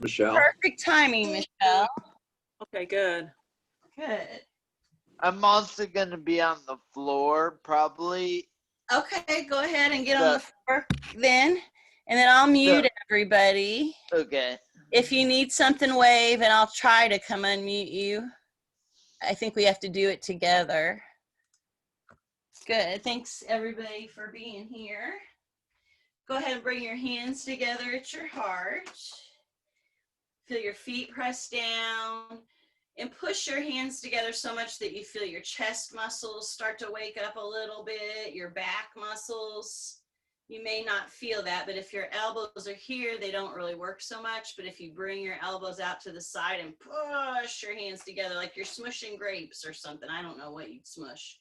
Michelle. Perfect timing, Michelle. Okay, good. Good. I'm also going to be on the floor, probably. Okay, go ahead and get on the floor then. And then I'll mute everybody. Okay. If you need something, wave, and I'll try to come unmute you. I think we have to do it together. Good. Thanks, everybody, for being here. Go ahead and bring your hands together at your heart. Feel your feet press down. And push your hands together so much that you feel your chest muscles start to wake up a little bit, your back muscles. You may not feel that, but if your elbows are here, they don't really work so much. But if you bring your elbows out to the side and push your hands together like you're smushing grapes or something, I don't know what you'd smush.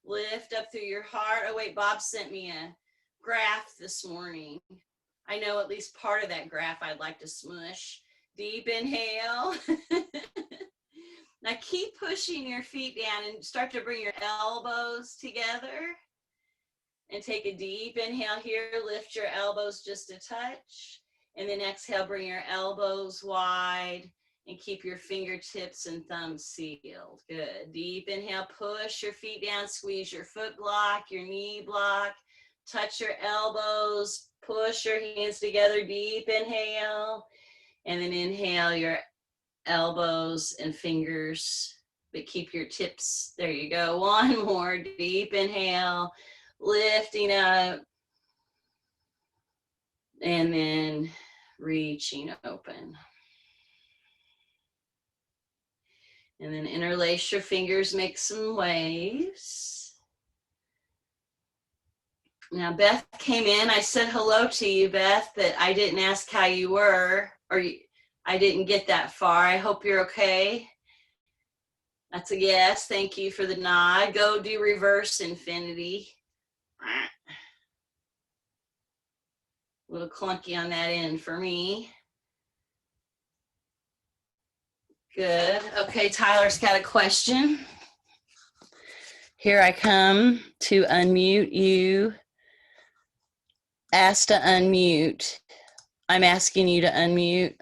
Lift up through your heart. Oh, wait, Bob sent me a graph this morning. I know at least part of that graph I'd like to smush. Deep inhale. Now keep pushing your feet down and start to bring your elbows together. And take a deep inhale here. Lift your elbows just a touch. And then exhale, bring your elbows wide and keep your fingertips and thumbs sealed. Good. Deep inhale, push your feet down, squeeze your foot block, your knee block. Touch your elbows, push your hands together. Deep inhale. And then inhale your elbows and fingers, but keep your tips. There you go. One more deep inhale, lifting up, and then reaching open. And then interlace your fingers, make some waves. Now Beth came in. I said hello to you, Beth, but I didn't ask how you were, or I didn't get that far. I hope you're okay. That's a yes. Thank you for the nod. Go do reverse infinity. A little clunky on that end for me. Good. Okay, Tyler's got a question. Here I come to unmute you. Ask to unmute. I'm asking you to unmute.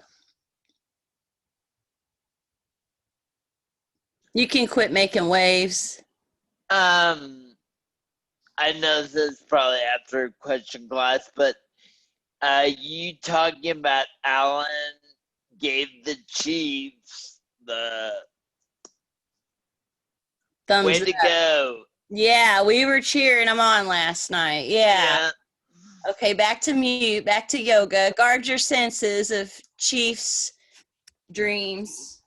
You can quit making waves. I know this is probably after question class, but you talking about Alan gave the Chiefs the Thumbs way to up. go. Yeah, we were cheering them on last night. Yeah. Okay, back to mute, back to yoga. Guard your senses of Chiefs dreams.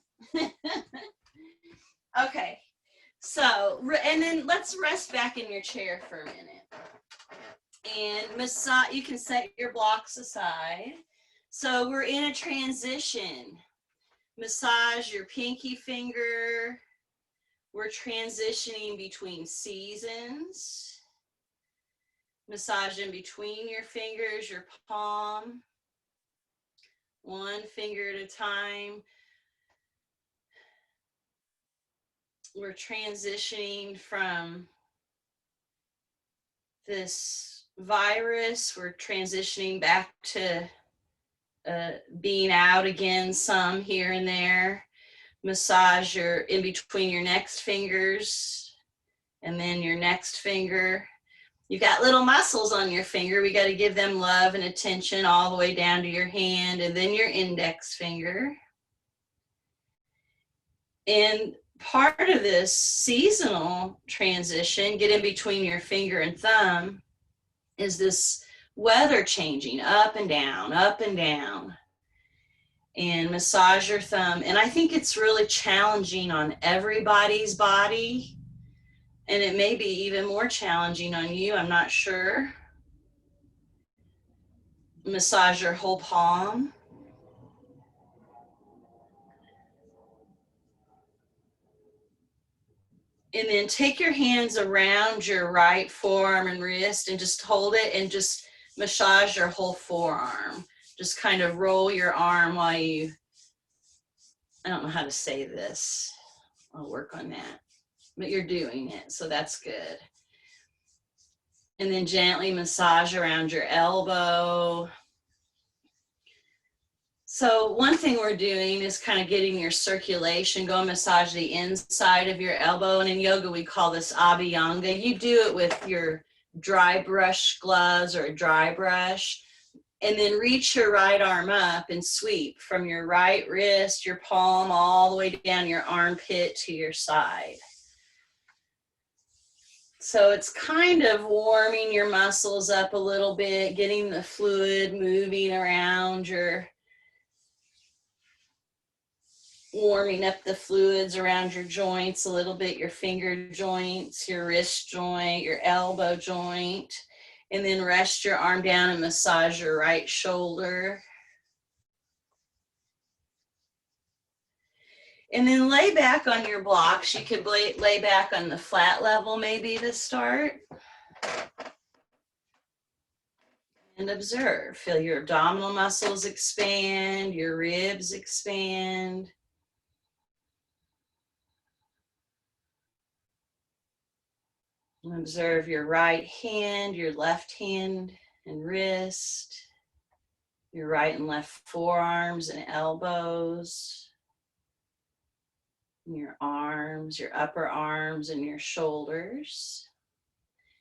Okay, so, and then let's rest back in your chair for a minute. And massage, you can set your blocks aside. So we're in a transition. Massage your pinky finger. We're transitioning between seasons. Massage in between your fingers, your palm. One finger at a time. We're transitioning from this virus. We're transitioning back to being out again some here and there. Massage your in between your next fingers and then your next finger. You've got little muscles on your finger. We got to give them love and attention all the way down to your hand and then your index finger. And part of this seasonal transition, get in between your finger and thumb, is this weather changing up and down, up and down. And massage your thumb. And I think it's really challenging on everybody's body. And it may be even more challenging on you, I'm not sure. Massage your whole palm. And then take your hands around your right forearm and wrist and just hold it and just massage your whole forearm. Just kind of roll your arm while you, I don't know how to say this. I'll work on that. But you're doing it, so that's good. And then gently massage around your elbow. So one thing we're doing is kind of getting your circulation, go massage the inside of your elbow. And in yoga, we call this abhyanga. You do it with your dry brush gloves or a dry brush, and then reach your right arm up and sweep from your right wrist, your palm, all the way down your armpit to your side. So it's kind of warming your muscles up a little bit, getting the fluid moving around warming up the fluids around your joints a little bit, your finger joints, your wrist joint, your elbow joint, and then rest your arm down and massage your right shoulder. And then lay back on your blocks. You could lay back on the flat level maybe to start. And observe. Feel your abdominal muscles expand, your ribs expand. And observe your right hand, your left hand and wrist, your right and left forearms and elbows, and your arms, your upper arms and your shoulders.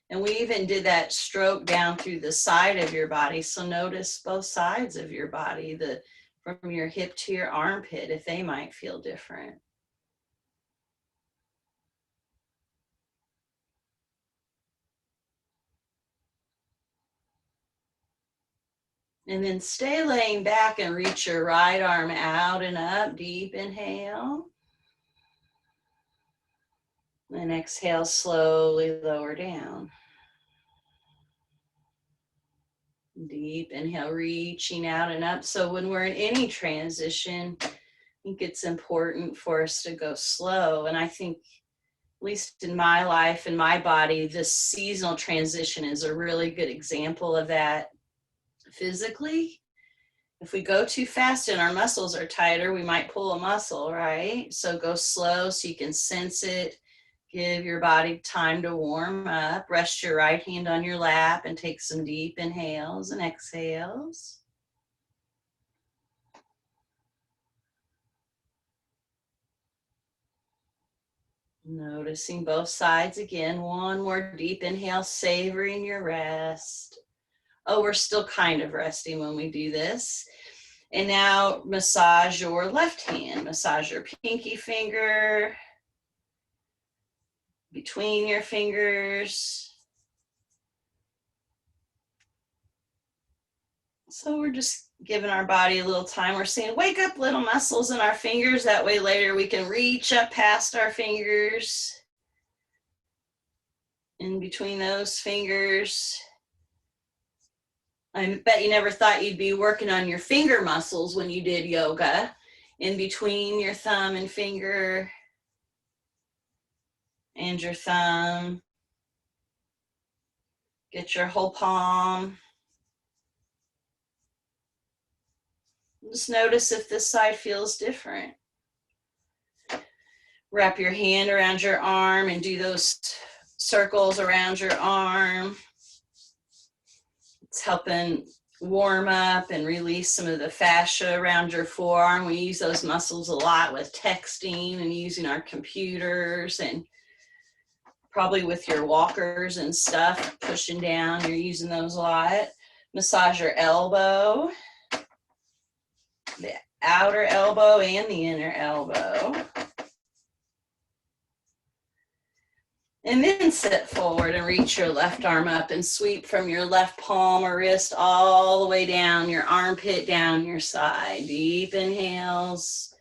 And we even did that stroke down through the side of your body. So notice both sides of your body, from your hip to your armpit, if they might feel different. And then stay laying back and reach your right arm out and up. Deep inhale. And exhale, slowly lower down. Deep inhale, reaching out and up. So when we're in any transition, I think it's important for us to go slow. And I think, at least in my life and my body, this seasonal transition is a really good example of that physically. If we go too fast and our muscles are tighter, we might pull a muscle, right? So go slow so you can sense it. Give your body time to warm up. Rest your right hand on your lap and take some deep inhales and exhales. Noticing both sides again. One more deep inhale, savoring your rest. Oh, we're still kind of resting when we do this. And now massage your left hand. Massage your pinky finger, between your fingers. So we're just giving our body a little time. We're saying, wake up little muscles in our fingers. That way later we can reach up past our fingers. In between those fingers. I bet you never thought you'd be working on your finger muscles when you did yoga. In between your thumb and finger. And your thumb. Get your whole palm. Just notice if this side feels different. Wrap your hand around your arm and do those circles around your arm. It's helping warm up and release some of the fascia around your forearm. We use those muscles a lot with texting and using our computers, and probably with your walkers and stuff, pushing down, you're using those a lot. Massage your elbow, the outer elbow and the inner elbow. And then sit forward and reach your left arm up and sweep from your left palm or wrist all the way down your armpit, down your side. Deep inhales.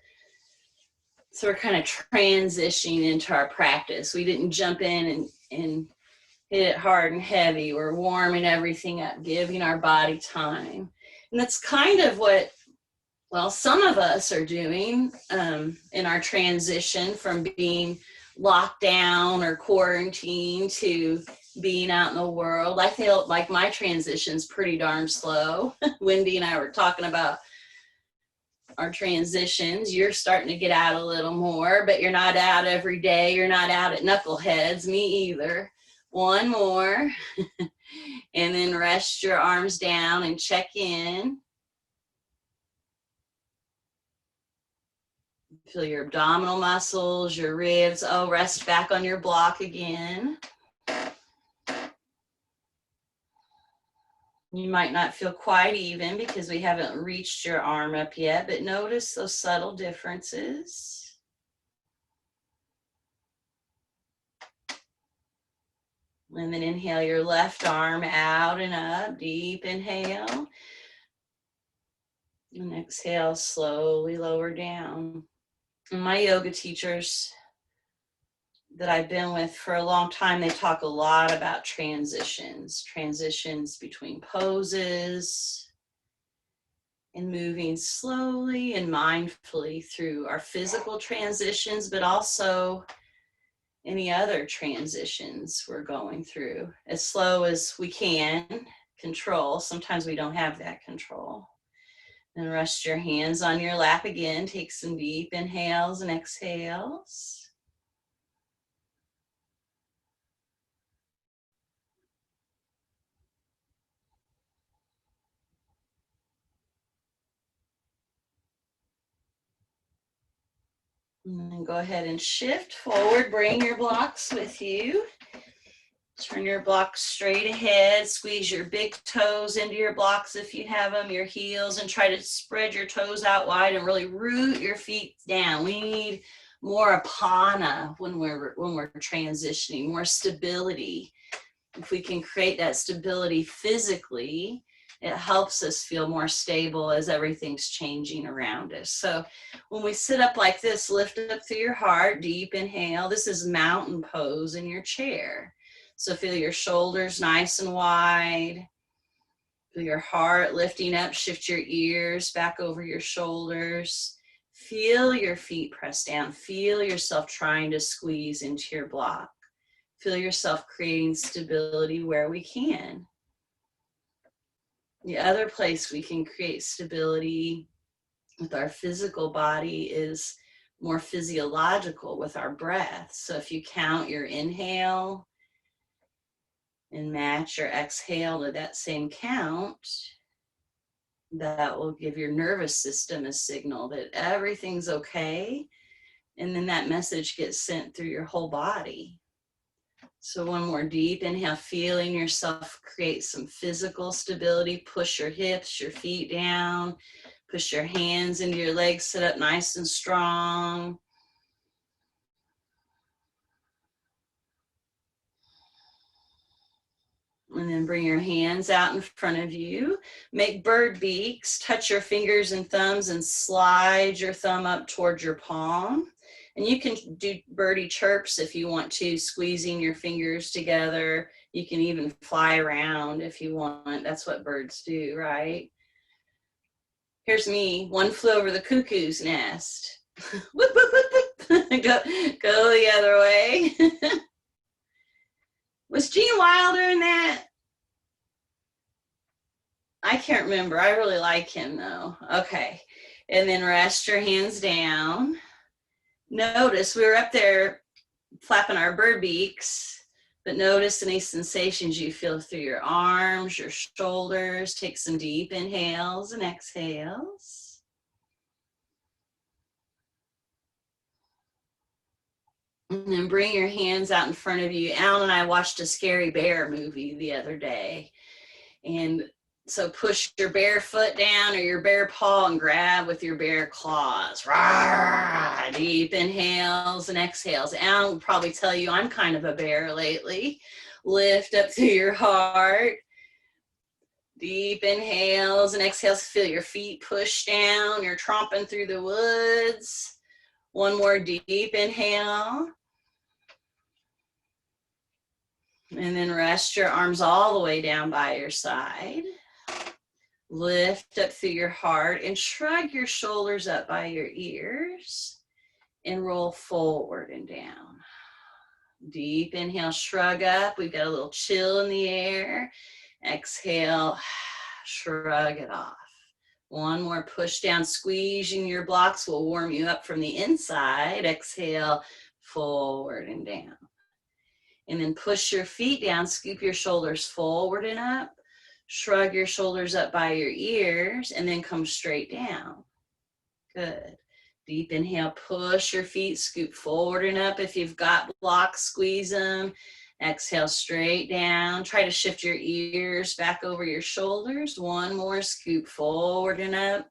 So we're kind of transitioning into our practice. We didn't jump in and hit it hard and heavy. We're warming everything up, giving our body time. And that's kind of what, well, some of us are doing in our transition from being locked down or quarantined to being out in the world. I feel like my transition's pretty darn slow. Wendy and I were talking about our transitions. You're starting to get out a little more, but you're not out every day. You're not out at knuckleheads, me either. One more. And then rest your arms down and check in. Feel your abdominal muscles, your ribs. Oh, rest back on your block again. You might not feel quite even because we haven't reached your arm up yet, but notice those subtle differences. And then inhale your left arm out and up, deep inhale. And exhale, slowly lower down. And my yoga teachers that I've been with for a long time, they talk a lot about transitions between poses, and moving slowly and mindfully through our physical transitions, but also any other transitions we're going through as slow as we can control. Sometimes we don't have that control. And rest your hands on your lap again. Take some deep inhales and exhales. And then go ahead and shift forward. Bring your blocks with you. Turn your blocks straight ahead. Squeeze your big toes into your blocks if you have them, your heels, and try to spread your toes out wide and really root your feet down. We need more apana when we're transitioning, more stability. If we can create that stability physically, it helps us feel more stable as everything's changing around us. So when we sit up like this, lift up through your heart, deep inhale. This is mountain pose in your chair. So feel your shoulders nice and wide. Feel your heart lifting up. Shift your ears back over your shoulders. Feel your feet press down. Feel yourself trying to squeeze into your block. Feel yourself creating stability where we can. The other place we can create stability with our physical body is more physiological with our breath. So if you count your inhale and match your exhale to that same count, that will give your nervous system a signal that everything's okay. And then that message gets sent through your whole body. So one more deep inhale, feeling yourself create some physical stability. Push your hips, your feet down. Push your hands into your legs, sit up nice and strong. And then bring your hands out in front of you. Make bird beaks. Touch your fingers and thumbs and slide your thumb up towards your palm. And you can do birdie chirps if you want to, squeezing your fingers together. You can even fly around if you want. That's what birds do, right? Here's me. One flew over the cuckoo's nest. Whoop, whoop, whoop, whoop. Go the other way. Was Gene Wilder in that? I can't remember. I really like him though. Okay. And then rest your hands down. Notice we were up there flapping our bird beaks, but notice any sensations you feel through your arms, your shoulders. Take some deep inhales and exhales. And then bring your hands out in front of you. Alan and I watched a scary bear movie the other day. And so push your bare foot down or your bare paw and grab with your bare claws. Rawr, deep inhales and exhales. Alan will probably tell you I'm kind of a bear lately. Lift up through your heart. Deep inhales and exhales. Feel your feet push down. You're tromping through the woods. One more deep inhale. And then rest your arms all the way down by your side. Lift up through your heart and shrug your shoulders up by your ears and roll forward and down. Deep inhale, shrug up. We've got a little chill in the air. Exhale, shrug it off. One more push down, squeezing your blocks will warm you up from the inside. Exhale, forward and down. And then push your feet down, scoop your shoulders forward and up. Shrug your shoulders up by your ears and then come straight down. Good. Deep inhale, push your feet, scoop forward and up. If you've got blocks, squeeze them. Exhale, straight down. Try to shift your ears back over your shoulders. One more, scoop forward and up.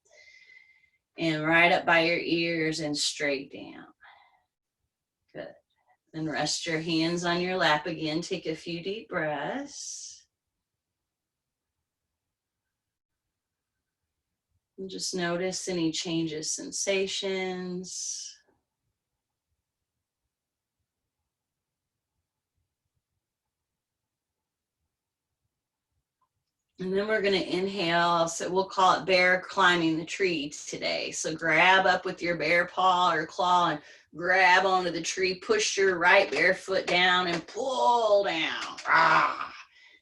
And right up by your ears and straight down. Good. Then rest your hands on your lap again. Take a few deep breaths. And just notice any changes, sensations. And then we're going to inhale. So we'll call it bear climbing the tree today. So grab up with your bare paw or claw and grab onto the tree. Push your right bare foot down and pull down. Ah.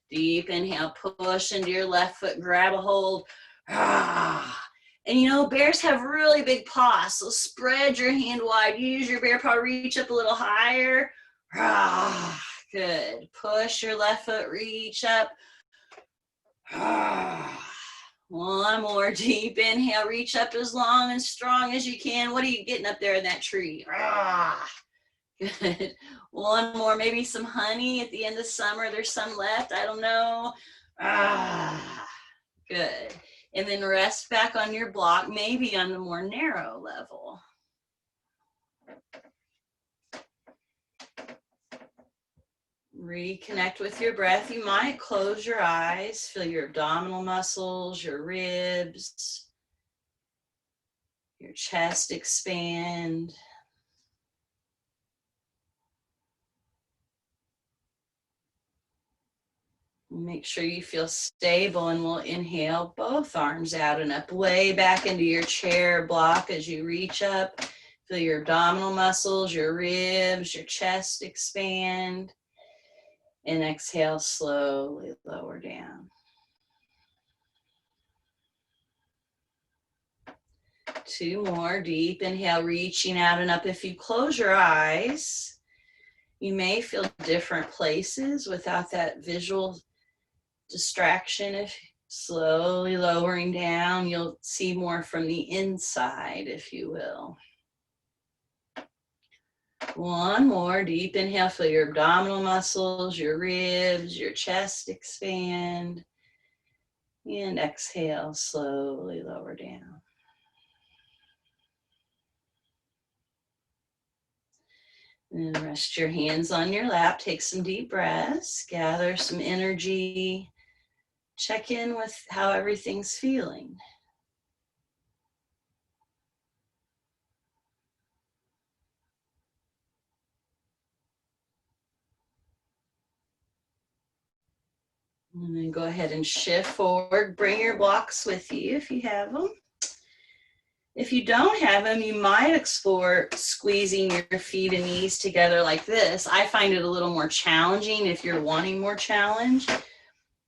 Deep inhale, push into your left foot, grab a hold. Ah. And you know, bears have really big paws, so spread your hand wide. Use your bare paw, reach up a little higher. Ah. Good. Push your left foot, reach up. One more deep inhale, reach up as long and strong as you can. What are you getting up there in that tree? Good. One more, maybe some honey at the end of summer. There's some left, I don't know. Good. And then rest back on your block, maybe on the more narrow level. Reconnect with your breath. You might close your eyes, feel your abdominal muscles, your ribs, your chest expand. Make sure you feel stable, and we'll inhale both arms out and up, way back into your chair block as you reach up. Feel your abdominal muscles, your ribs, your chest expand. And exhale, slowly lower down. Two more, deep inhale, reaching out and up. If you close your eyes, you may feel different places without that visual distraction. If slowly lowering down, you'll see more from the inside, if you will. One more, deep inhale, feel your abdominal muscles, your ribs, your chest expand. And exhale, slowly lower down. And rest your hands on your lap, take some deep breaths, gather some energy, check in with how everything's feeling. And then go ahead and shift forward. Bring your blocks with you if you have them. If you don't have them, you might explore squeezing your feet and knees together like this. I find it a little more challenging if you're wanting more challenge.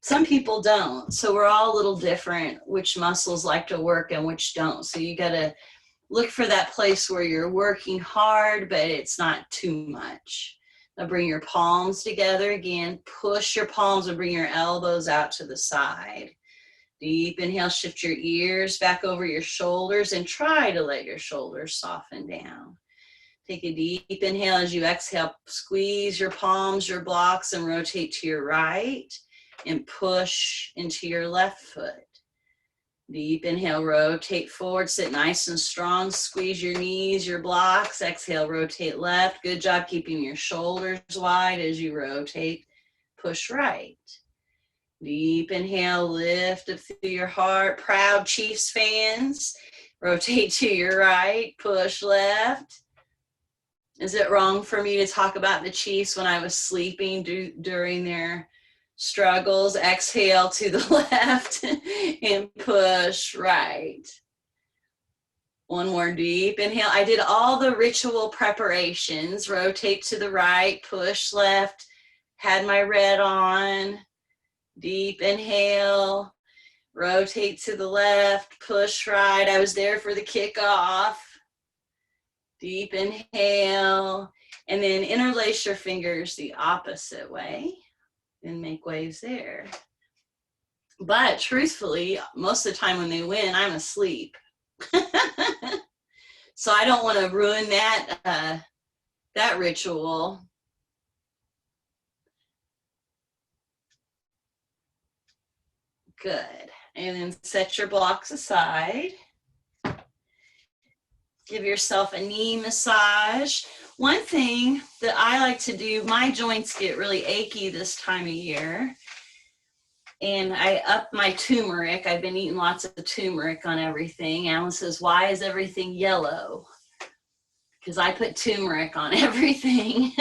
Some people don't. So we're all a little different, which muscles like to work and which don't. So you got to look for that place where you're working hard, but it's not too much. Now bring your palms together again. Push your palms and bring your elbows out to the side. Deep inhale, shift your ears back over your shoulders and try to let your shoulders soften down. Take a deep inhale as you exhale. Squeeze your palms, your blocks, and rotate to your right and push into your left foot. Deep inhale, rotate forward, sit nice and strong, squeeze your knees, your blocks. Exhale, rotate left. Good job keeping your shoulders wide as you rotate. Push right. Deep inhale, lift up through your heart. Proud Chiefs fans, rotate to your right, push left. Is it wrong for me to talk about the Chiefs when I was sleeping during their struggles? Exhale to the left and push right. One more deep inhale. I did all the ritual preparations. Rotate to the right, push left, had my red on. Deep inhale, rotate to the left, push right. I was there for the kickoff. Deep inhale, and then interlace your fingers the opposite way and make waves there. But truthfully, most of the time when they win, I'm asleep. So I don't want to ruin that ritual. Good. And then set your blocks aside. Give yourself a knee massage. One thing that I like to do, my joints get really achy this time of year, and I up my turmeric. I've been eating lots of turmeric on everything. Alan says, why is everything yellow? Because I put turmeric on everything.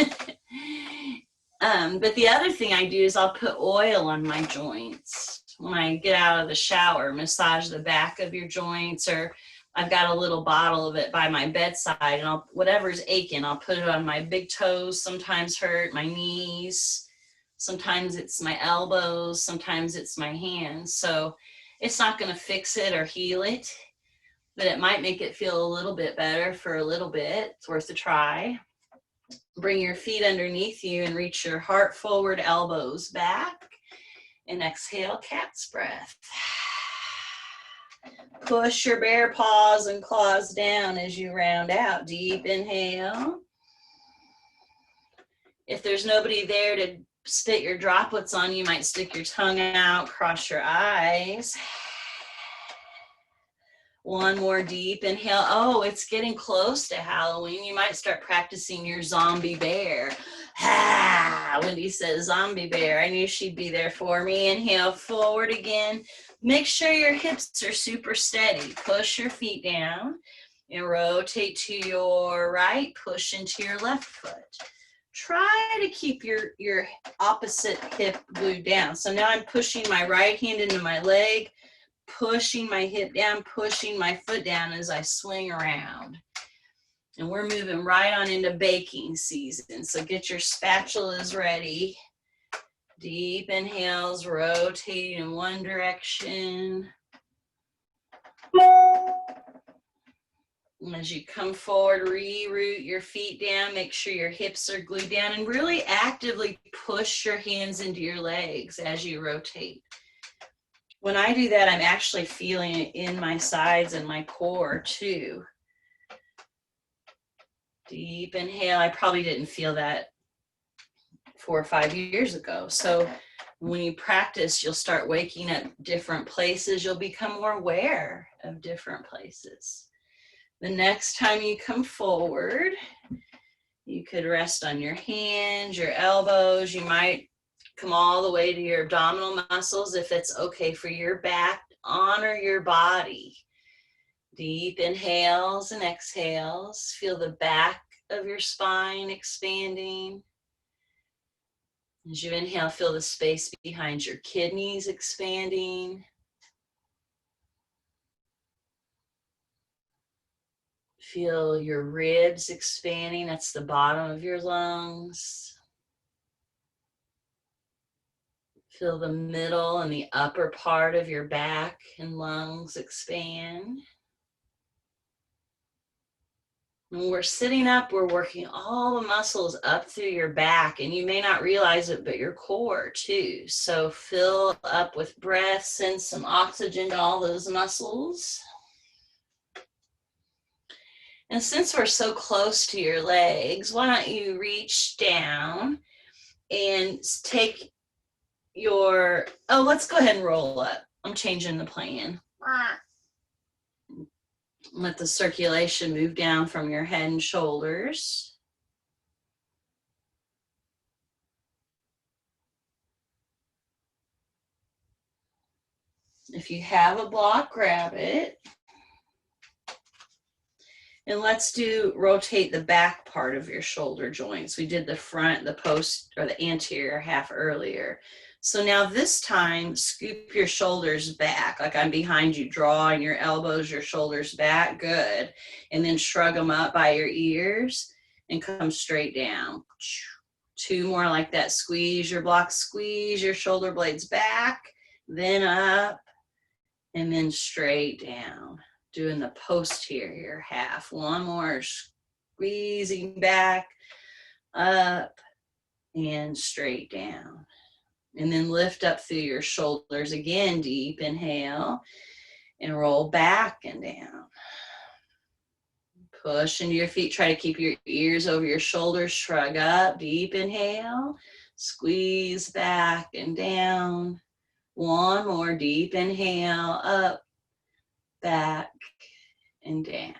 But the other thing I do is I'll put oil on my joints. When I get out of the shower, massage the back of your joints, or I've got a little bottle of it by my bedside, and whatever's aching, I'll put it on my big toes, sometimes hurt, my knees, sometimes it's my elbows, sometimes it's my hands. So it's not gonna fix it or heal it, but it might make it feel a little bit better for a little bit. It's worth a try. Bring your feet underneath you and reach your heart forward, elbows back, and exhale, cat's breath. Push your bear paws and claws down as you round out. Deep inhale. If there's nobody there to spit your droplets on, you might stick your tongue out, cross your eyes. One more deep inhale. Oh, it's getting close to Halloween. You might start practicing your zombie bear. Wendy says zombie bear. I knew she'd be there for me. Inhale forward again. Make sure your hips are super steady. Push your feet down and rotate to your right. Push into your left foot. Try to keep your opposite hip glued down. So now I'm pushing my right hand into my leg, pushing my hip down, pushing my foot down as I swing around. And we're moving right on into baking season. So get your spatulas ready. Deep inhales, rotating in one direction. And as you come forward, reroot your feet down, make sure your hips are glued down, and really actively push your hands into your legs as you rotate. When I do that, I'm actually feeling it in my sides and my core too. Deep inhale. I probably didn't feel that 4 or 5 years ago. So when you practice, you'll start waking up different places. You'll become more aware of different places. The next time you come forward, you could rest on your hands, your elbows. You might come all the way to your abdominal muscles if it's okay for your back. Honor your body. Deep inhales and exhales. Feel the back of your spine expanding. As you inhale, feel the space behind your kidneys expanding. Feel your ribs expanding. That's the bottom of your lungs. Feel the middle and the upper part of your back and lungs expand. When we're sitting up, we're working all the muscles up through your back, and you may not realize it, but your core too. So fill up with breath, send some oxygen to all those muscles. And since we're so close to your legs, why don't you reach down and take your, let's go ahead and roll up. I'm changing the plan. Let the circulation move down from your head and shoulders. If you have a block, grab it. And let's rotate the back part of your shoulder joints. We did the front, the post, or the anterior half earlier. So now this time, scoop your shoulders back, like I'm behind you, drawing your elbows, your shoulders back, good. And then shrug them up by your ears and come straight down. 2 more like that, squeeze your block, squeeze your shoulder blades back, then up, and then straight down. Doing the posterior half. 1 more, squeezing back, up, and straight down. And then lift up through your shoulders again, deep inhale, and roll back and down. Push into your feet. Try to keep your ears over your shoulders. Shrug up. Deep inhale. Squeeze back and down. One more. Deep inhale. Up, back, and down.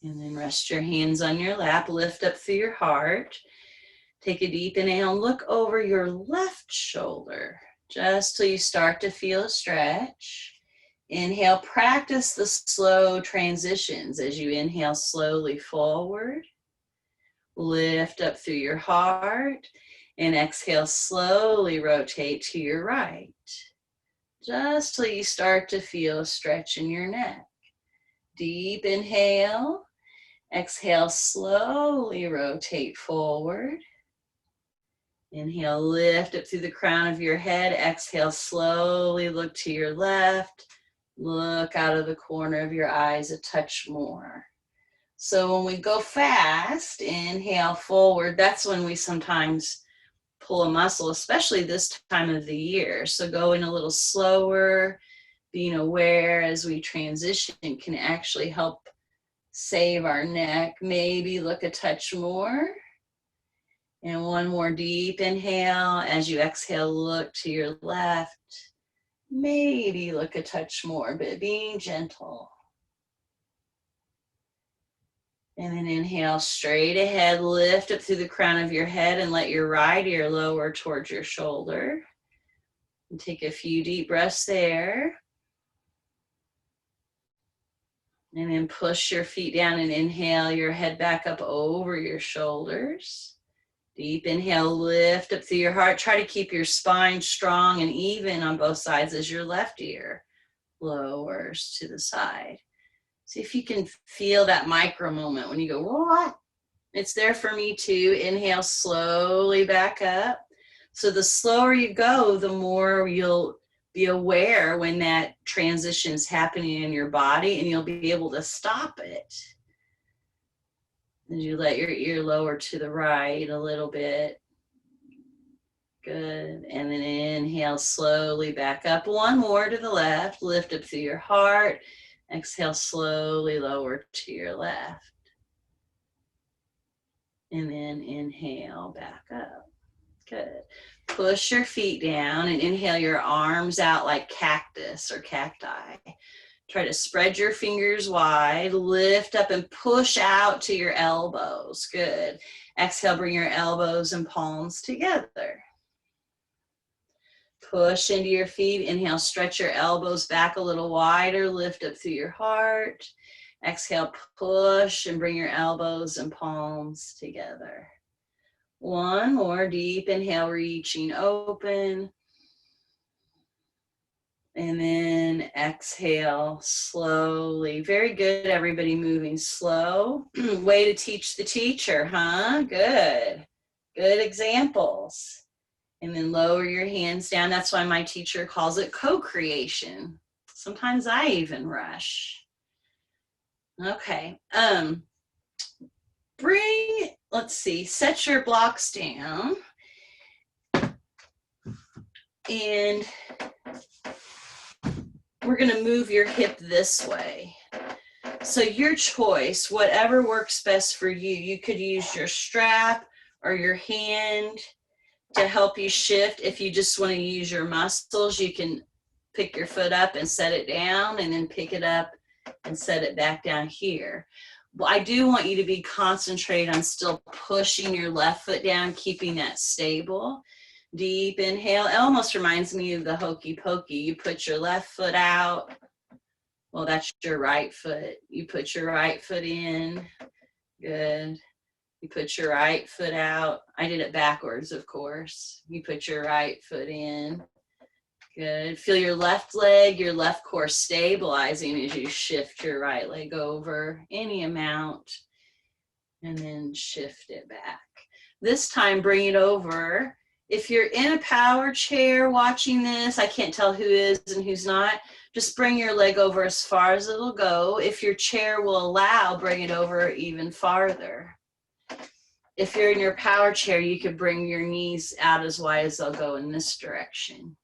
And then rest your hands on your lap. Lift up through your heart. Take a deep inhale and look over your left shoulder just till you start to feel a stretch. Inhale, practice the slow transitions as you inhale slowly forward. Lift up through your heart and exhale, slowly rotate to your right. Just till you start to feel a stretch in your neck. Deep inhale, exhale, slowly rotate forward. Inhale, lift up through the crown of your head. Exhale, slowly look to your left. Look out of the corner of your eyes a touch more. So when we go fast, inhale forward, that's when we sometimes pull a muscle, especially this time of the year. So going a little slower, being aware as we transition can actually help save our neck. Maybe look a touch more. And one more deep inhale. As you exhale, look to your left. Maybe look a touch more, but being gentle. And then inhale straight ahead, lift up through the crown of your head and let your right ear lower towards your shoulder. And take a few deep breaths there. And then push your feet down and inhale your head back up over your shoulders. Deep inhale, lift up through your heart. Try to keep your spine strong and even on both sides as your left ear lowers to the side. See if you can feel that micro moment when you go, what? It's there for me too. Inhale, slowly back up. So the slower you go, the more you'll be aware when that transition is happening in your body and you'll be able to stop it. As you let your ear lower to the right a little bit. Good. And then inhale, slowly back up. One more to the left. Lift up through your heart. Exhale, slowly lower to your left. And then inhale, back up. Good. Push your feet down and inhale your arms out like cactus or cacti. Try to spread your fingers wide, lift up and push out to your elbows. Good. Exhale, bring your elbows and palms together. Push into your feet. Inhale, stretch your elbows back a little wider, lift up through your heart. Exhale, push and bring your elbows and palms together. One more deep inhale, reaching open. And then exhale slowly. Very good, everybody moving slow. Way to teach the teacher, huh? Good. Good examples. And then lower your hands down. That's why my teacher calls it co-creation. Sometimes I even rush. Okay. Let's see, set your blocks down. And we're going to move your hip this way. So your choice, whatever works best for you. You could use your strap or your hand to help you shift. If you just want to use your muscles, you can pick your foot up and set it down and then pick it up and set it back down here. Well, I do want you to be concentrated on still pushing your left foot down, keeping that stable. Deep inhale. It almost reminds me of the hokey pokey. You put your left foot out. Well, that's your right foot. You put your right foot in. Good. You put your right foot out. I did it backwards, of course. You put your right foot in. Good. Feel your left leg, your left core stabilizing as you shift your right leg over any amount and then shift it back. This time, bring it over. If you're in a power chair watching this, I can't tell who is and who's not, just bring your leg over as far as it'll go. If your chair will allow, bring it over even farther. If you're in your power chair, you could bring your knees out as wide as they'll go in this direction.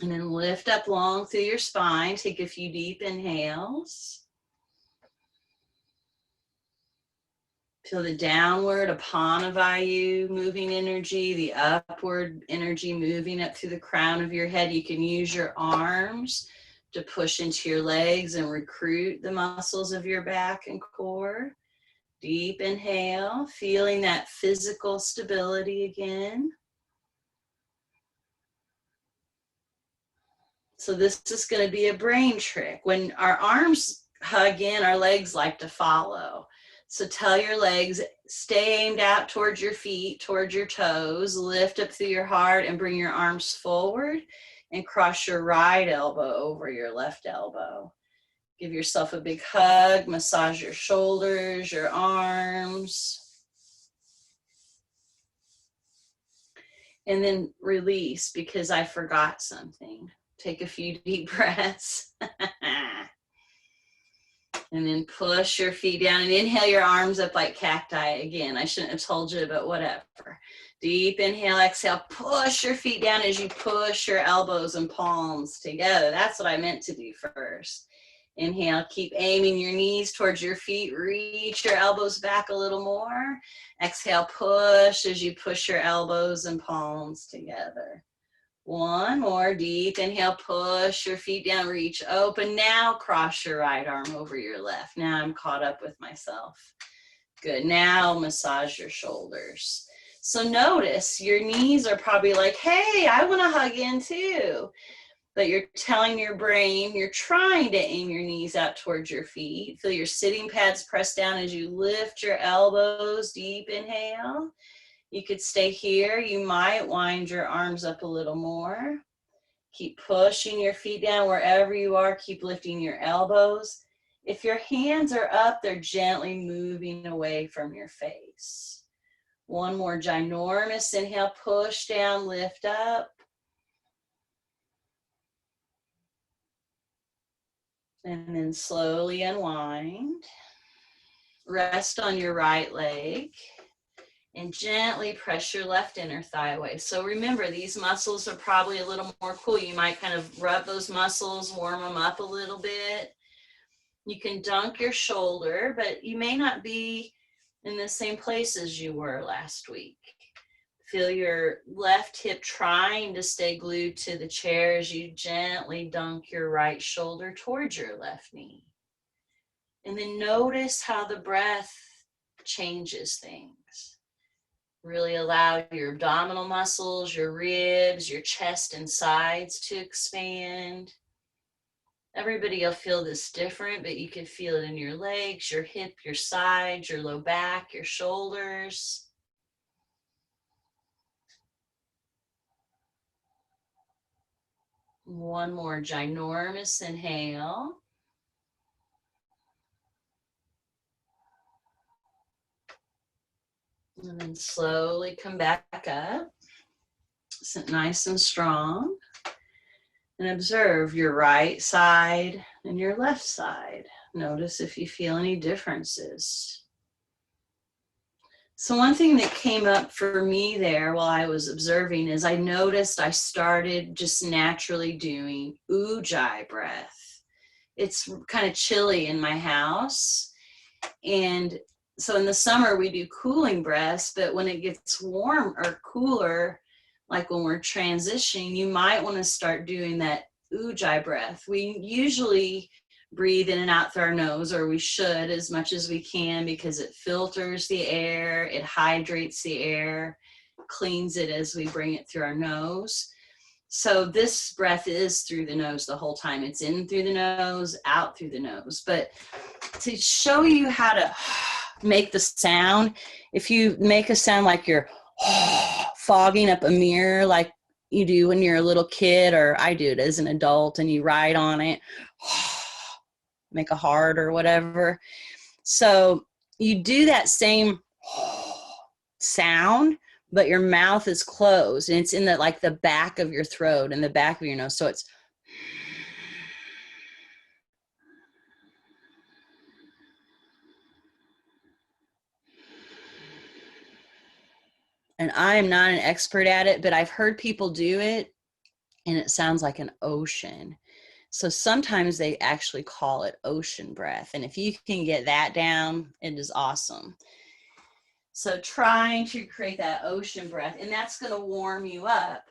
And then lift up long through your spine. Take a few deep inhales. Feel the downward Apanavayu moving energy, the upward energy moving up through the crown of your head. You can use your arms to push into your legs and recruit the muscles of your back and core. Deep inhale, feeling that physical stability again. So this is going to be a brain trick. When our arms hug in, our legs like to follow. So tell your legs, stay aimed out towards your feet, towards your toes, lift up through your heart and bring your arms forward and cross your right elbow over your left elbow. Give yourself a big hug, massage your shoulders, your arms. And then release because I forgot something. Take a few deep breaths. And then push your feet down and inhale your arms up like cacti again. I shouldn't have told you, but whatever. Deep inhale, exhale, push your feet down as you push your elbows and palms together. That's what I meant to do first. Inhale, keep aiming your knees towards your feet. Reach your elbows back a little more. Exhale, push as you push your elbows and palms together. One more, deep inhale, push your feet down, reach open. Now cross your right arm over your left. Now I'm caught up with myself. Good, now massage your shoulders. So notice your knees are probably like, hey, I wanna hug in too. But you're telling your brain, you're trying to aim your knees out towards your feet. Feel your sitting pads press down as you lift your elbows, deep inhale. You could stay here. You might wind your arms up a little more. Keep pushing your feet down wherever you are. Keep lifting your elbows. If your hands are up, they're gently moving away from your face. One more ginormous inhale, push down, lift up. And then slowly unwind. Rest on your right leg. And gently press your left inner thigh away. So remember, these muscles are probably a little more cool. You might kind of rub those muscles, warm them up a little bit. You can dunk your shoulder, but you may not be in the same place as you were last week. Feel your left hip trying to stay glued to the chair as you gently dunk your right shoulder towards your left knee. And then notice how the breath changes things. Really allow your abdominal muscles, your ribs, your chest and sides to expand. Everybody will feel this different, but you can feel it in your legs, your hip, your sides, your low back, your shoulders. One more ginormous inhale. And then slowly come back up. Sit nice and strong. And observe your right side and your left side. Notice if you feel any differences. So one thing that came up for me there while I was observing is I noticed I started just naturally doing ujjayi breath. It's kind of chilly in my house. And so in the summer we do cooling breaths, but when it gets warm or cooler, like when we're transitioning, you might want to start doing that ujjayi breath. We usually breathe in and out through our nose, or we should as much as we can, because it filters the air, it hydrates the air, cleans it as we bring it through our nose. So this breath is through the nose the whole time. It's in through the nose, out through the nose. But to show you how to make the sound, if you make a sound like you're fogging up a mirror like you do when you're a little kid, or I do it as an adult, and you write on it, make a heart or whatever. So you do that same sound, but your mouth is closed, and it's in the like the back of your throat and the back of your nose. So it's and I am not an expert at it, but I've heard people do it and it sounds like an ocean. So sometimes they actually call it ocean breath. And if you can get that down, it is awesome. So trying to create that ocean breath, and that's going to warm you up.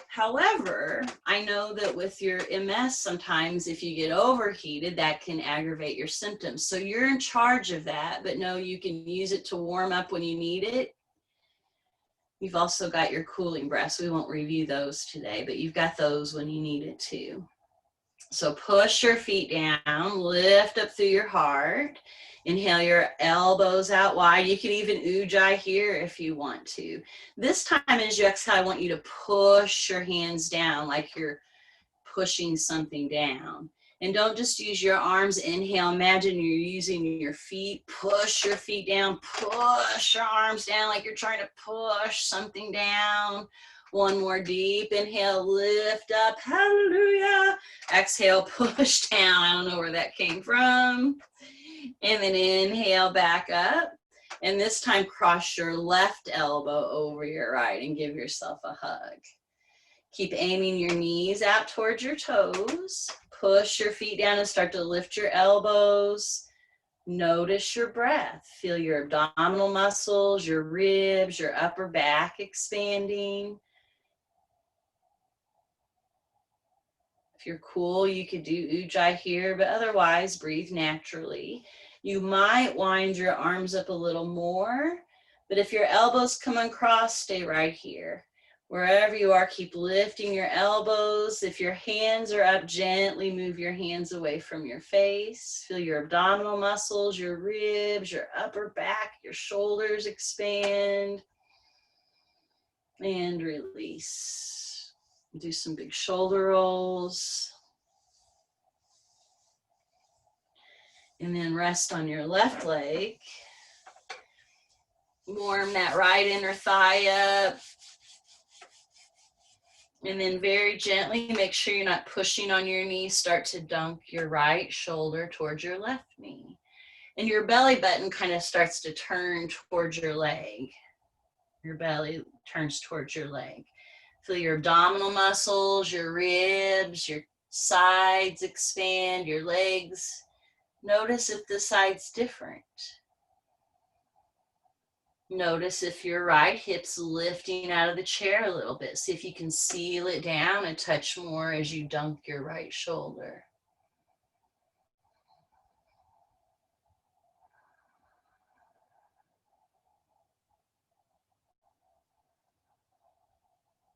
However, I know that with your MS, sometimes if you get overheated, that can aggravate your symptoms. So you're in charge of that, but no, you can use it to warm up when you need it. You've also got your cooling breaths. We won't review those today, but you've got those when you need it too. So push your feet down, lift up through your heart. Inhale your elbows out wide. You can even ujjayi here if you want to. This time as you exhale, I want you to push your hands down like you're pushing something down. And don't just use your arms. Inhale, imagine you're using your feet. Push your feet down, push your arms down like you're trying to push something down. One more deep inhale, lift up, hallelujah. Exhale, push down. I don't know where that came from. And then inhale back up. And this time cross your left elbow over your right and give yourself a hug. Keep aiming your knees out towards your toes. Push your feet down and start to lift your elbows. Notice your breath. Feel your abdominal muscles, your ribs, your upper back expanding. If you're cool, you could do ujjayi here, but otherwise breathe naturally. You might wind your arms up a little more, but if your elbows come across, stay right here. Wherever you are, keep lifting your elbows. If your hands are up, gently move your hands away from your face. Feel your abdominal muscles, your ribs, your upper back, your shoulders expand. And release. Do some big shoulder rolls. And then rest on your left leg. Warm that right inner thigh up. And then very gently, make sure you're not pushing on your knee. Start to dunk your right shoulder towards your left knee. And your belly button kind of starts to turn towards your leg. Your belly turns towards your leg. Feel your abdominal muscles, your ribs, your sides expand, your legs. Notice if the side's different. Notice if your right hip's lifting out of the chair a little bit. See if you can seal it down a touch more as you dunk your right shoulder.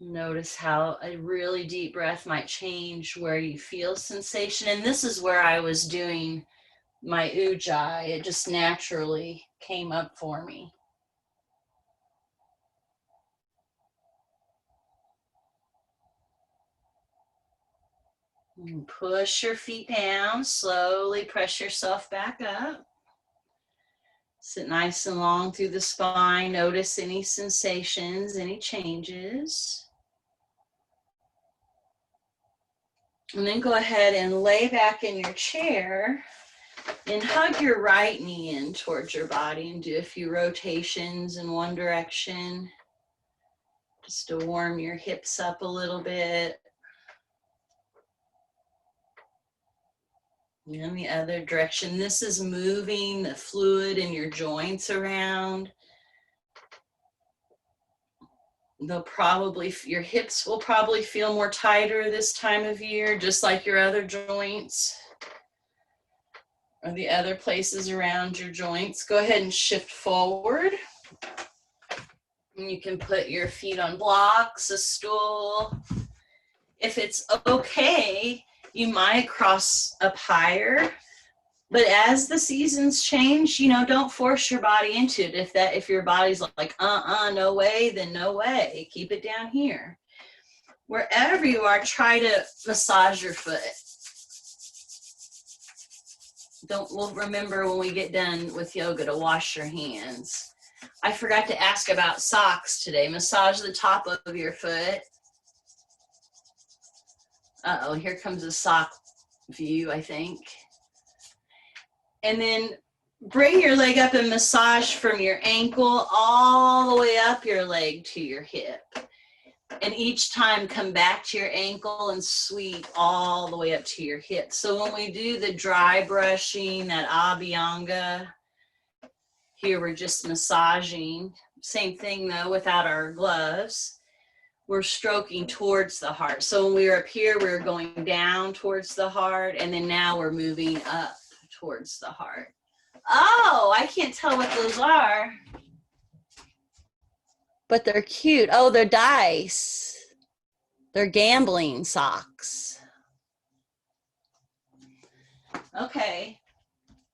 Notice how a really deep breath might change where you feel sensation. And this is where I was doing my ujjayi. It just naturally came up for me. And push your feet down, slowly press yourself back up. Sit nice and long through the spine. Notice any sensations, any changes. And then go ahead and lay back in your chair and hug your right knee in towards your body and do a few rotations in one direction just to warm your hips up a little bit. And the other direction. This is moving the fluid in your joints around. Your hips will probably feel more tighter this time of year, just like your other joints or the other places around your joints. Go ahead and shift forward. And you can put your feet on blocks, a stool. If it's okay, you might cross up higher. But as the seasons change, don't force your body into it. If your body's like, no way, then no way. Keep it down here. Wherever you are, try to massage your foot. We'll remember when we get done with yoga to wash your hands. I forgot to ask about socks today. Massage the top of your foot. Uh-oh, here comes a sock view, I think. And then bring your leg up and massage from your ankle all the way up your leg to your hip. And each time come back to your ankle and sweep all the way up to your hip. So when we do the dry brushing, that abhyanga, Here we're just massaging. Same thing though, without our gloves. We're stroking towards the heart. So when we were up here, we were going down towards the heart, and then now we're moving up towards the heart. Oh, I can't tell what those are, but they're cute. Oh, they're dice. They're gambling socks. Okay,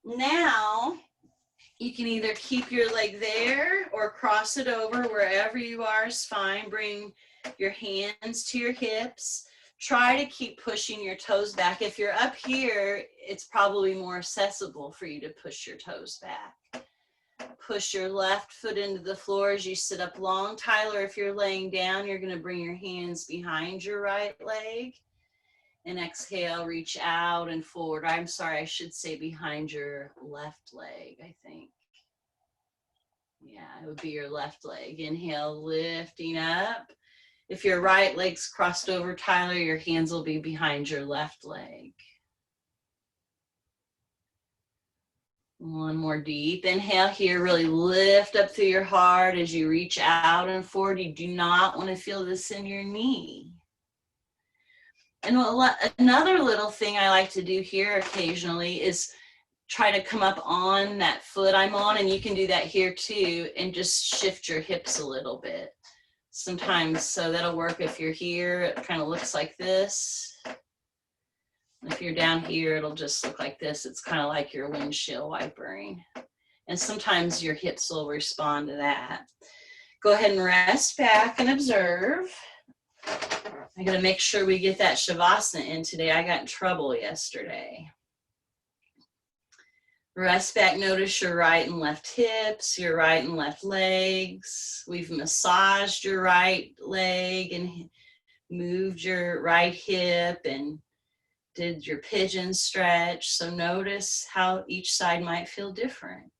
now you can either keep your leg there or cross it over. Wherever you are is fine. Bring your hands to your hips. Try to keep pushing your toes back. If you're up here, it's probably more accessible for you to push your toes back. Push your left foot into the floor as you sit up long. Tyler, if you're laying down, you're going to bring your hands behind your right leg. And exhale, reach out and forward. I'm sorry, I should say behind your left leg, I think. Yeah, it would be your left leg. Inhale, lifting up. If your right leg's crossed over, Tyler, your hands will be behind your left leg. One more deep inhale here. Really lift up through your heart as you reach out and forward. You do not want to feel this in your knee. And another little thing I like to do here occasionally is try to come up on that foot I'm on, and you can do that here too, and just shift your hips a little bit. Sometimes, so that'll work if you're here, it kind of looks like this. If you're down here, it'll just look like this. It's kind of like your windshield wipering. And sometimes your hips will respond to that. Go ahead and rest back and observe. I gotta make sure we get that Shavasana in today. I got in trouble yesterday. Rest back, notice your right and left hips, your right and left legs. We've massaged your right leg and moved your right hip and did your pigeon stretch. So notice how each side might feel different.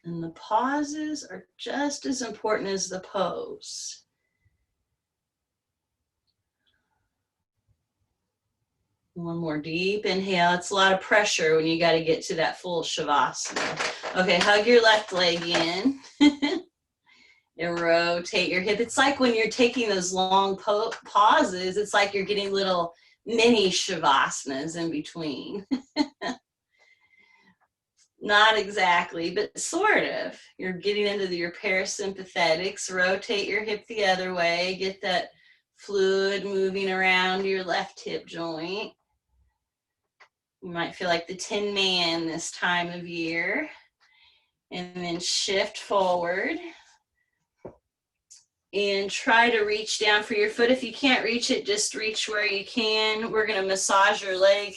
And the pauses are just as important as the pose. One more deep inhale. It's a lot of pressure when you got to get to that full Shavasana. Okay, hug your left leg in. And rotate your hip. It's like when you're taking those long pauses, it's like you're getting little mini Shavasanas in between. Not exactly, but sort of. You're getting into your parasympathetics. Rotate your hip the other way. Get that fluid moving around your left hip joint. You might feel like the Tin Man this time of year. And then shift forward. And try to reach down for your foot. If you can't reach it, just reach where you can. We're going to massage your leg.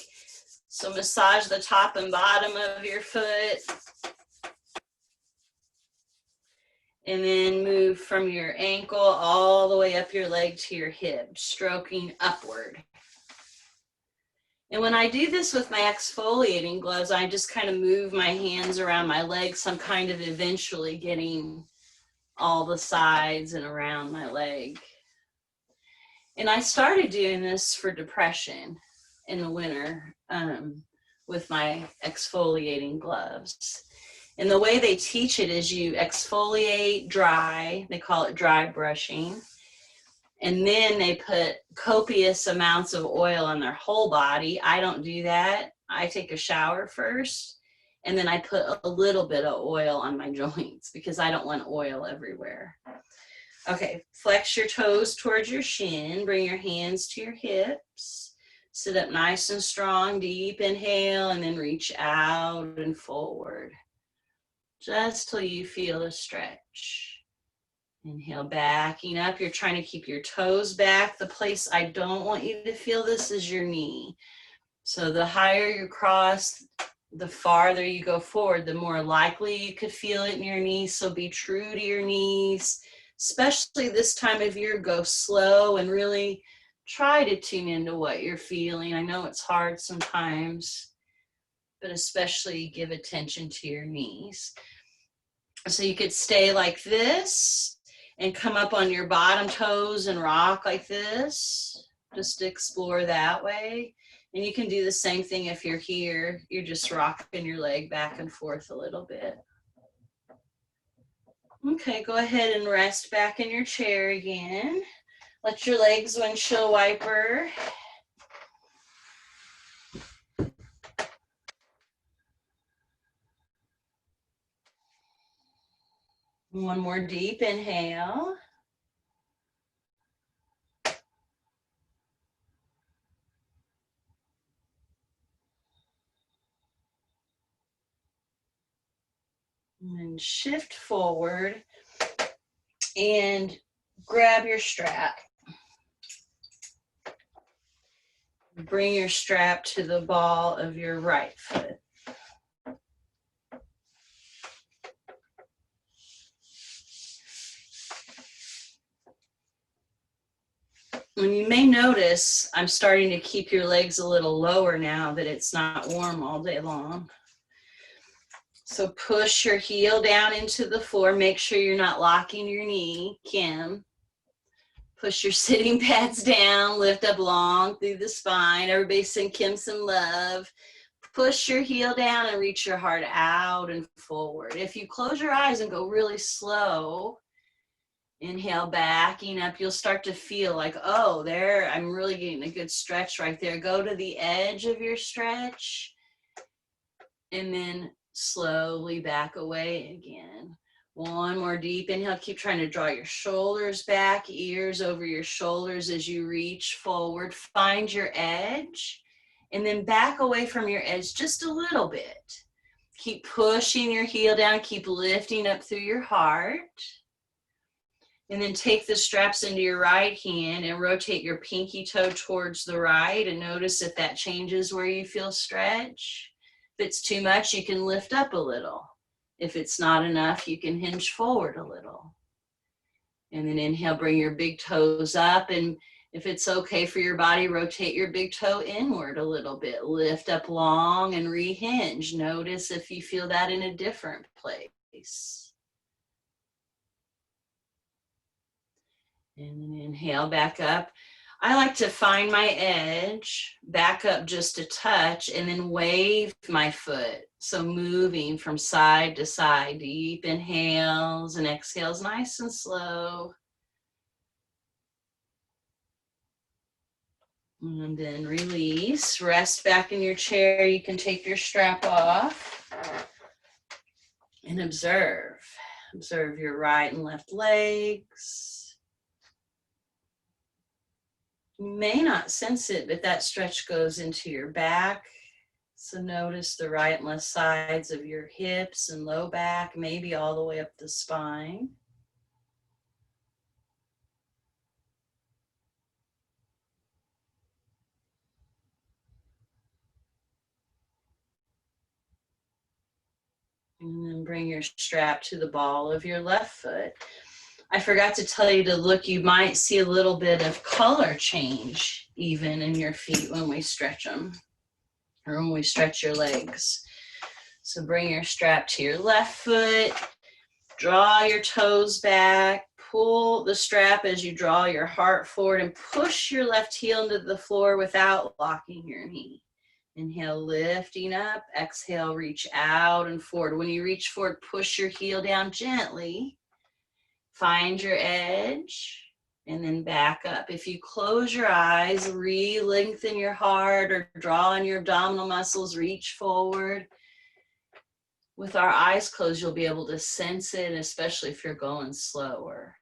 So massage the top and bottom of your foot. And then move from your ankle all the way up your leg to your hip, stroking upward. And when I do this with my exfoliating gloves, I just kind of move my hands around my legs. So I'm kind of eventually getting all the sides and around my leg. And I started doing this for depression in the winter with my exfoliating gloves. And the way they teach it is you exfoliate dry, they call it dry brushing, and then they put copious amounts of oil on their whole body. I don't do that. I take a shower first, and then I put a little bit of oil on my joints because I don't want oil everywhere. Okay, flex your toes towards your shin. Bring your hands to your hips. Sit up nice and strong. Deep inhale, and then reach out and forward. Just till you feel a stretch. Inhale, backing up. You're trying to keep your toes back. The place I don't want you to feel this is your knee. So the higher you cross, the farther you go forward, the more likely you could feel it in your knees. So be true to your knees, especially this time of year. Go slow and really try to tune into what you're feeling. I know it's hard sometimes, but especially give attention to your knees. So you could stay like this and come up on your bottom toes and rock like this. just explore that way. And you can do the same thing if you're here. You're just rocking your leg back and forth a little bit. Okay, go ahead and rest back in your chair again. Let your legs windshield wiper. One more deep inhale. And shift forward and grab your strap. Bring your strap to the ball of your right foot. And you may notice I'm starting to keep your legs a little lower now that it's not warm all day long. So push your heel down into the floor. Make sure you're not locking your knee, Kim. Push your sitting pads down, lift up long through the spine. Everybody send Kim some love. Push your heel down and reach your heart out and forward. If you close your eyes and go really slow, inhale, backing up, you'll start to feel like, oh, there, I'm really getting a good stretch right there. Go to the edge of your stretch and then slowly back away again. One more deep inhale. Keep trying to draw your shoulders back, ears over your shoulders as you reach forward. Find your edge and then back away from your edge just a little bit. Keep pushing your heel down. Keep lifting up through your heart. And then take the straps into your right hand and rotate your pinky toe towards the right and notice if that changes where you feel stretch. If it's too much, you can lift up a little. If it's not enough, you can hinge forward a little. And then inhale, bring your big toes up. And if it's okay for your body, rotate your big toe inward a little bit. Lift up long and rehinge. Notice if you feel that in a different place. And then inhale back up. I like to find my edge, back up just a touch, and then wave my foot. So moving from side to side, deep inhales and exhales, nice and slow. And then release, rest back in your chair. You can take your strap off and observe. Observe your right and left legs. You may not sense it, but that stretch goes into your back. So notice the right and left sides of your hips and low back, maybe all the way up the spine. And then bring your strap to the ball of your left foot. I forgot to tell you to look, you might see a little bit of color change even in your feet when we stretch them or when we stretch your legs. So bring your strap to your left foot, draw your toes back, pull the strap as you draw your heart forward and push your left heel into the floor without locking your knee. Inhale, lifting up, exhale, reach out and forward. When you reach forward, push your heel down gently. Find your edge and then back up. If you close your eyes, re-lengthen your heart or draw on your abdominal muscles, reach forward. With our eyes closed, you'll be able to sense it, especially if you're going slower.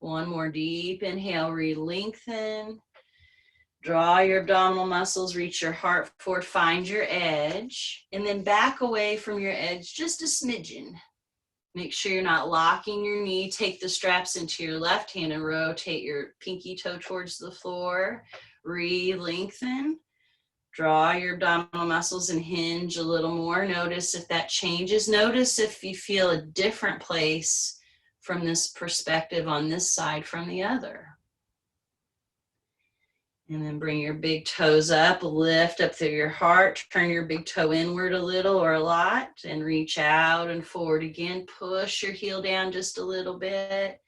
One more deep inhale, re-lengthen. Draw your abdominal muscles, reach your heart forward, find your edge, and then back away from your edge just a smidgen. Make sure you're not locking your knee. Take the straps into your left hand and rotate your pinky toe towards the floor. Re-lengthen. Draw your abdominal muscles and hinge a little more. Notice if that changes. Notice if you feel a different place from this perspective on this side from the other. And then bring your big toes up, lift up through your heart, turn your big toe inward a little or a lot, and reach out and forward again. Push your heel down just a little bit.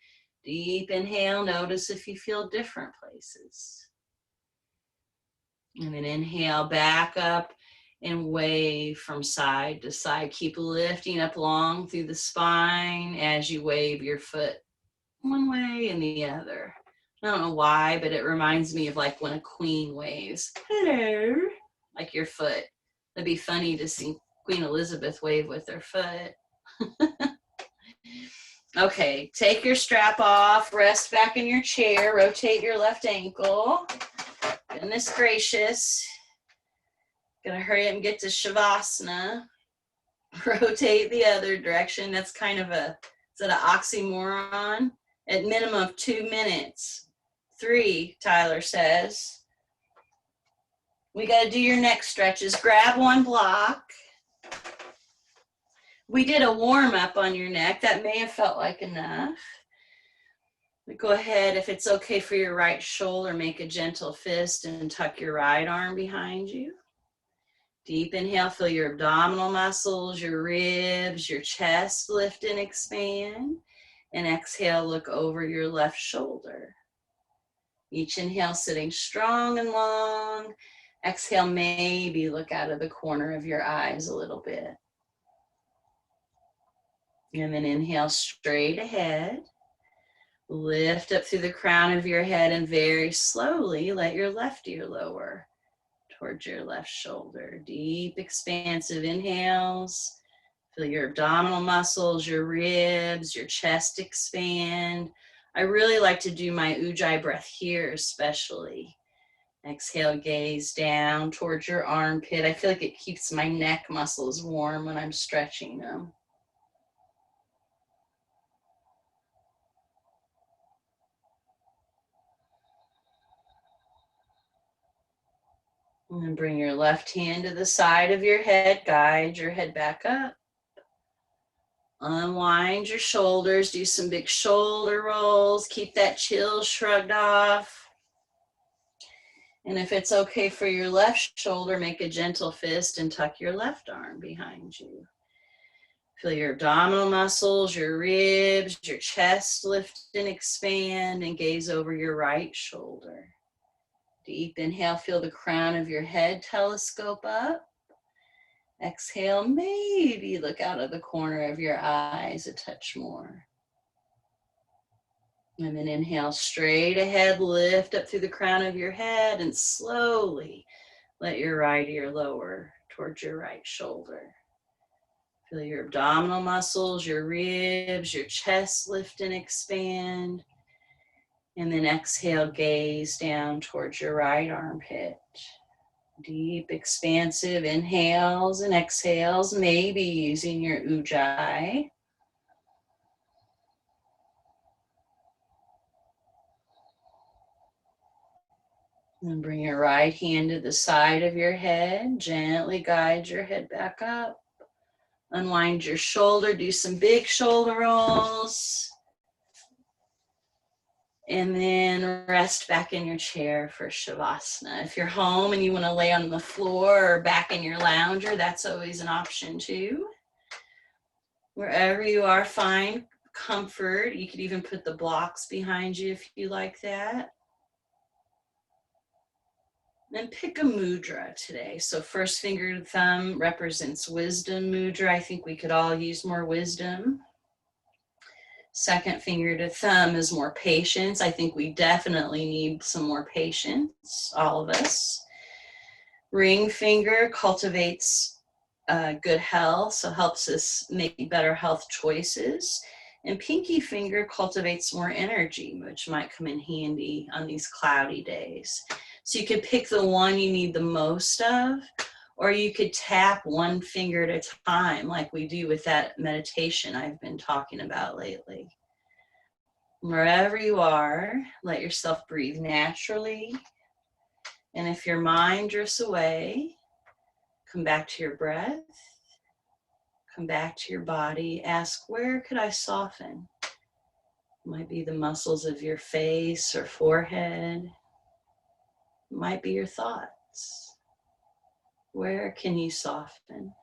Deep inhale, notice if you feel different places. And then inhale, back up and wave from side to side. Keep lifting up long through the spine as you wave your foot one way and the other. I don't know why, but it reminds me of like when a queen waves. Hello. Like your foot. It'd be funny to see Queen Elizabeth wave with her foot. Okay, take your strap off, rest back in your chair, rotate your left ankle. Goodness gracious. Gonna hurry up and get to Shavasana. Rotate the other direction. That's kind of is that an oxymoron? At minimum of 2 minutes. 3, Tyler says. We gotta do your neck stretches. Grab one block. We did a warm up on your neck. That may have felt like enough. Go ahead, if it's okay for your right shoulder, make a gentle fist and tuck your right arm behind you. Deep inhale, feel your abdominal muscles, your ribs, your chest lift and expand. And exhale, look over your left shoulder. Each inhale, sitting strong and long. Exhale, maybe look out of the corner of your eyes a little bit. And then inhale straight ahead. Lift up through the crown of your head and very slowly let your left ear lower towards your left shoulder. Deep, expansive inhales. Feel your abdominal muscles, your ribs, your chest expand. I really like to do my Ujjayi breath here especially. Exhale, gaze down towards your armpit. I feel like it keeps my neck muscles warm when I'm stretching them. And then bring your left hand to the side of your head. Guide your head back up. Unwind your shoulders. Do some big shoulder rolls. Keep that chill shrugged off. And if it's okay for your left shoulder, make a gentle fist and tuck your left arm behind you. Feel your abdominal muscles, your ribs, your chest lift and expand, and gaze over your right shoulder. Deep inhale, feel the crown of your head telescope up. Exhale, maybe look out of the corner of your eyes a touch more. And then inhale straight ahead, lift up through the crown of your head, and slowly let your right ear lower towards your right shoulder. Feel your abdominal muscles, your ribs, your chest lift and expand. And then exhale, gaze down towards your right armpit. Deep, expansive inhales and exhales, maybe using your Ujjayi. And bring your right hand to the side of your head. Gently guide your head back up. Unwind your shoulder. Do some big shoulder rolls. And then rest back in your chair for Shavasana. If you're home and you want to lay on the floor or back in your lounger, that's always an option too. Wherever you are, find comfort. You could even put the blocks behind you if you like that. And pick a mudra today. So first finger to thumb represents wisdom mudra. I think we could all use more wisdom. Second finger to thumb is more patience. I think we definitely need some more patience, all of us. Ring finger cultivates good health, so helps us make better health choices. And pinky finger cultivates more energy, which might come in handy on these cloudy days. So you could pick the one you need the most of, or you could tap one finger at a time like we do with that meditation I've been talking about lately. Wherever you are, let yourself breathe naturally. And if your mind drifts away, come back to your breath, come back to your body. Ask, where could I soften? It might be the muscles of your face or forehead. It might be your thoughts. Where can you soften?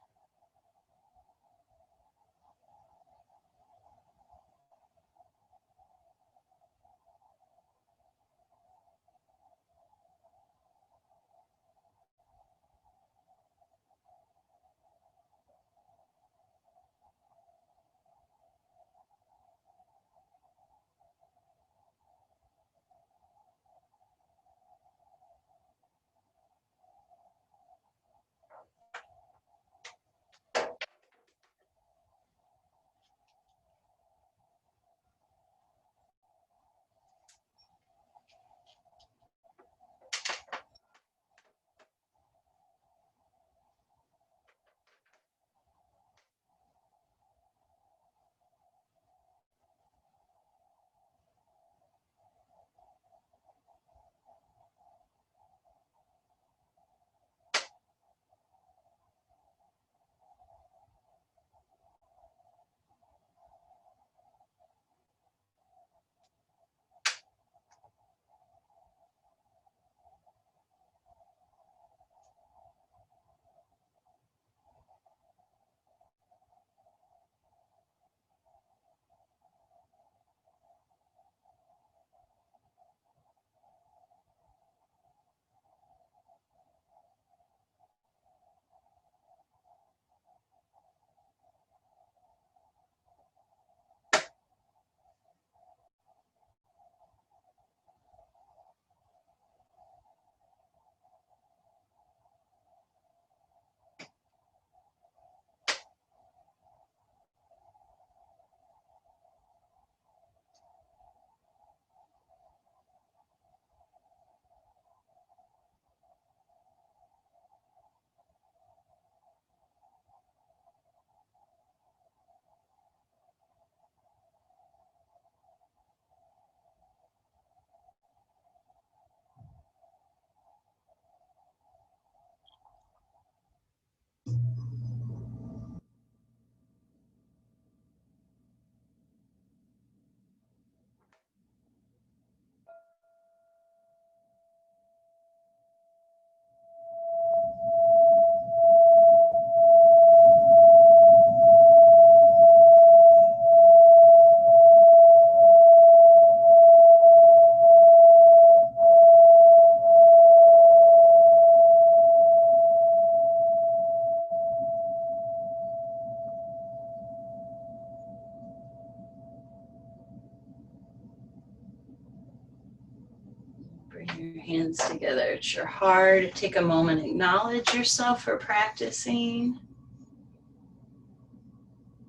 whether it's your heart. Take a moment, acknowledge yourself for practicing.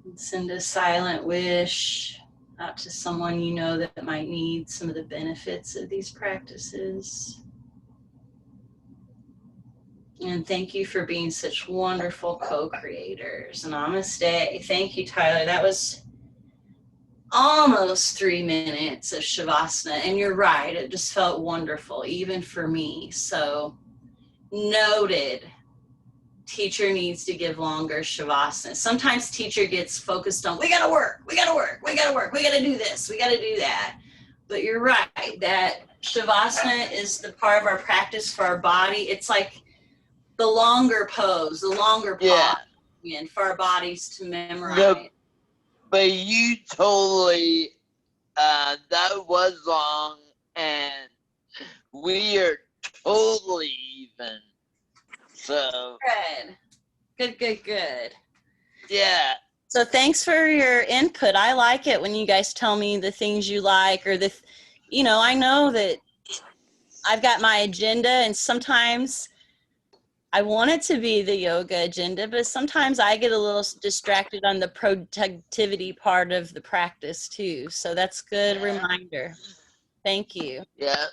And send a silent wish out to someone you know that might need some of the benefits of these practices. And thank you for being such wonderful co-creators. Namaste. Thank you, Tyler. That was almost 3 minutes of Shavasana. And you're right, it just felt wonderful, even for me. So noted. Teacher needs to give longer Shavasana. Sometimes teacher gets focused on, we gotta work, we gotta work, we gotta work, we gotta do this, we gotta do that. But you're right, that Shavasana is the part of our practice for our body. It's like the longer pose, the longer pause, and for our bodies to memorize. No, but you totally, that was long, and we are totally even. So. Good. Yeah. So thanks for your input. I like it when you guys tell me the things you like, or I know that I've got my agenda, and sometimes I want it to be the yoga agenda, but sometimes I get a little distracted on the productivity part of the practice too. So that's a good reminder. Thank you. Yeah.